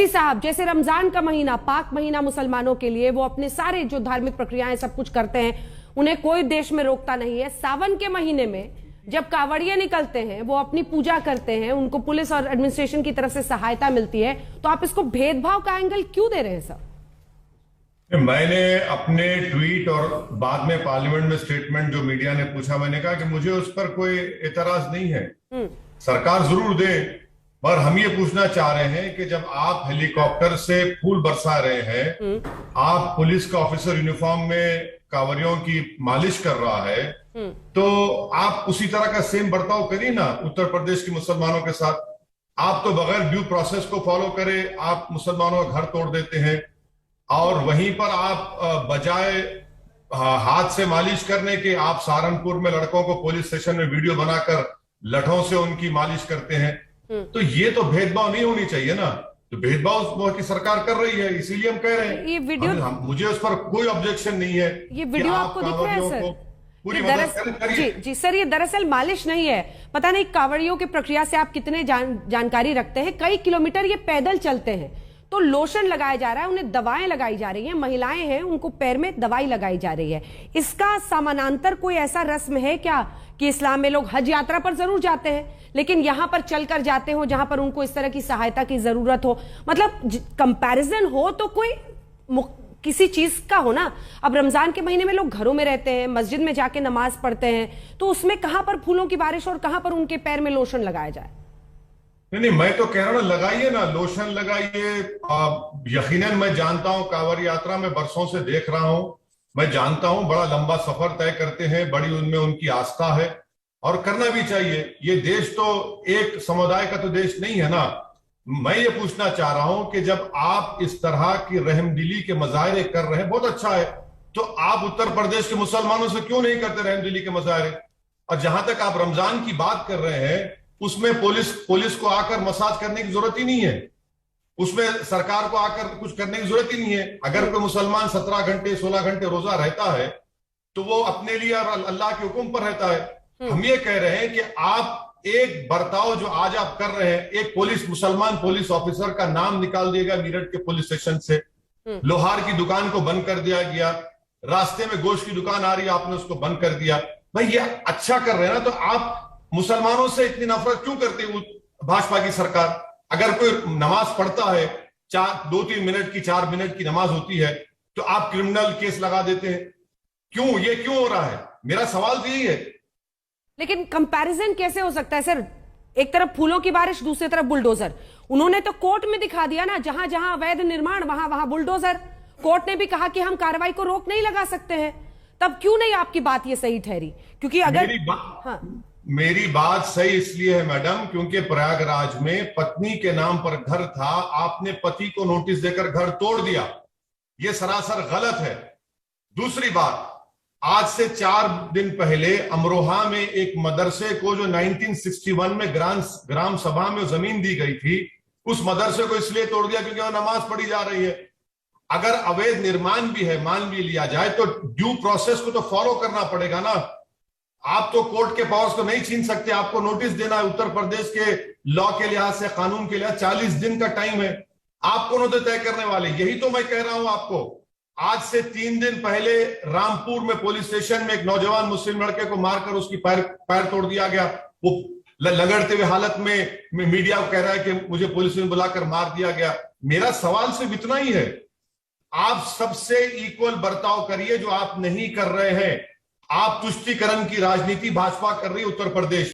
साहब, जैसे रमजान का महीना पाक महीना मुसलमानों के लिए, वो अपने सारे जो धार्मिक प्रक्रियाएं सब कुछ करते हैं, उन्हें कोई देश में रोकता नहीं है। सावन के महीने में जब कावड़िए निकलते हैं, वो अपनी पूजा करते हैं, उनको पुलिस और एडमिनिस्ट्रेशन की तरफ से सहायता मिलती है, तो आप इसको भेदभाव का एंगल क्यों दे रहे हैं सर? मैंने अपने ट्वीट और बाद में पार्लियामेंट में स्टेटमेंट जो मीडिया ने पूछा, मैंने कहा कि मुझे उस पर कोई एतराज नहीं है, सरकार जरूर दे, पर हम ये पूछना चाह रहे हैं कि जब आप हेलीकॉप्टर से फूल बरसा रहे हैं, आप पुलिस का ऑफिसर यूनिफॉर्म में कांवरियों की मालिश कर रहा है, तो आप उसी तरह का सेम बर्ताव करिए ना उत्तर प्रदेश के मुसलमानों के साथ। आप तो बगैर ड्यू प्रोसेस को फॉलो करे आप मुसलमानों का घर तोड़ देते हैं, और वहीं पर आप बजाय हाथ से मालिश करने के आप सहारनपुर में लड़कों को पुलिस स्टेशन में वीडियो बनाकर लठों से उनकी मालिश करते हैं। तो ये तो भेदभाव नहीं होनी चाहिए ना। तो भेदभाव की सरकार कर रही है, इसीलिए हम कह रहे हैं। ये वीडियो मुझे उस पर कोई ऑब्जेक्शन नहीं है। ये वीडियो आपको दिख रहा है सर? पूरी मदद जी जी सर, ये दरअसल मालिश नहीं है। पता नहीं कांवड़ियों की प्रक्रिया से आप कितने जानकारी रखते हैं। कई किलोमीटर ये पैदल चलते हैं, तो लोशन लगाया जा रहा है, उन्हें दवाएं लगाई जा रही हैं। महिलाएं हैं, उनको पैर में दवाई लगाई जा रही है। इसका समानांतर कोई ऐसा रस्म है क्या कि इस्लाम में लोग हज यात्रा पर जरूर जाते हैं, लेकिन यहां पर चलकर जाते हो जहां पर उनको इस तरह की सहायता की जरूरत हो? मतलब कंपैरिजन हो तो कोई किसी चीज का हो ना। अब रमजान के महीने में लोग घरों में रहते हैं, मस्जिद में जाके नमाज पढ़ते हैं, तो उसमें कहां पर फूलों की बारिश और कहां पर उनके पैर में लोशन लगाया जाए? नहीं, मैं तो कह रहा हूं लगाइए ना, लोशन लगाइए। यकीनन मैं जानता हूं, कांवड़ यात्रा में बरसों से देख रहा हूं, मैं जानता हूं बड़ा लंबा सफर तय करते हैं, बड़ी उनमें उनकी आस्था है और करना भी चाहिए। ये देश तो एक समुदाय का तो देश नहीं है ना। मैं ये पूछना चाह रहा हूं कि जब आप इस तरह की रहमदिली के मजाहरे कर रहे हैं, बहुत अच्छा है, तो आप उत्तर प्रदेश के मुसलमानों से क्यों नहीं करते रहमदिली के मजाहरे? और जहां तक आप रमजान की बात कर रहे हैं, उसमें पुलिस को आकर मसाज करने की जरूरत ही नहीं है, उसमें सरकार को आकर कुछ करने की जरूरत ही नहीं है। अगर कोई मुसलमान 17 घंटे 16 घंटे रोजा रहता है तो वो अपने लिए और अल्लाह के हुक्म पर रहता है। हम ये कह रहे हैं कि आप एक बर्ताव जो आज आप कर रहे हैं, एक मुसलमान पुलिस ऑफिसर का नाम निकाल दिया गया मीरठ के पुलिस स्टेशन से, लोहार की दुकान को बंद कर दिया गया, रास्ते में गोश्त की दुकान आ रही है, आपने उसको बंद कर दिया। भाई ये अच्छा कर रहे हैं ना, तो आप मुसलमानों से इतनी नफरत क्यों करती है भाजपा की सरकार? अगर कोई नमाज पढ़ता है, 2-3 मिनट की 4 मिनट की नमाज होती है, तो आप क्रिमिनल केस लगा देते हैं। क्यों, ये क्यों हो रहा है? मेरा सवाल तो यही है। लेकिन कंपैरिजन कैसे हो सकता है सर? एक तरफ फूलों की बारिश, दूसरी तरफ बुलडोजर। उन्होंने तो कोर्ट में दिखा दिया ना, जहां जहां अवैध निर्माण वहां वहां बुलडोजर। कोर्ट ने भी कहा कि हम कार्रवाई को रोक नहीं लगा सकते हैं। तब क्यों नहीं आपकी बात ये सही ठहरी? क्योंकि अगर मेरी बात सही इसलिए है मैडम, क्योंकि प्रयागराज में पत्नी के नाम पर घर था, आपने पति को नोटिस देकर घर तोड़ दिया, यह सरासर गलत है। दूसरी बात, आज से 4 दिन पहले अमरोहा में एक मदरसे को जो 1961 में ग्राम सभा में जमीन दी गई थी, उस मदरसे को इसलिए तोड़ दिया क्योंकि वहां नमाज पढ़ी जा रही है। अगर अवैध निर्माण भी है, मान भी लिया जाए, तो ड्यू प्रोसेस को तो फॉलो करना पड़ेगा ना। आप तो कोर्ट के पावर्स को नहीं छीन सकते, आपको नोटिस देना है। उत्तर प्रदेश के लॉ के लिहाज से, कानून के लिहाज 40 दिन का टाइम है, आप कौन होते तय करने वाले? यही तो मैं कह रहा हूं आपको। आज से 3 दिन पहले रामपुर में पुलिस स्टेशन में एक नौजवान मुस्लिम लड़के को मारकर उसकी पैर तोड़ दिया गया। वो लगड़ते हुए हालत में मीडिया को कह रहा है कि मुझे पुलिस में बुलाकर मार दिया गया। मेरा सवाल सिर्फ इतना ही है, आप सबसे इक्वल बर्ताव करिए, जो आप नहीं कर रहे हैं। आप तुष्टीकरण की राजनीति भाजपा कर रही है उत्तर प्रदेश।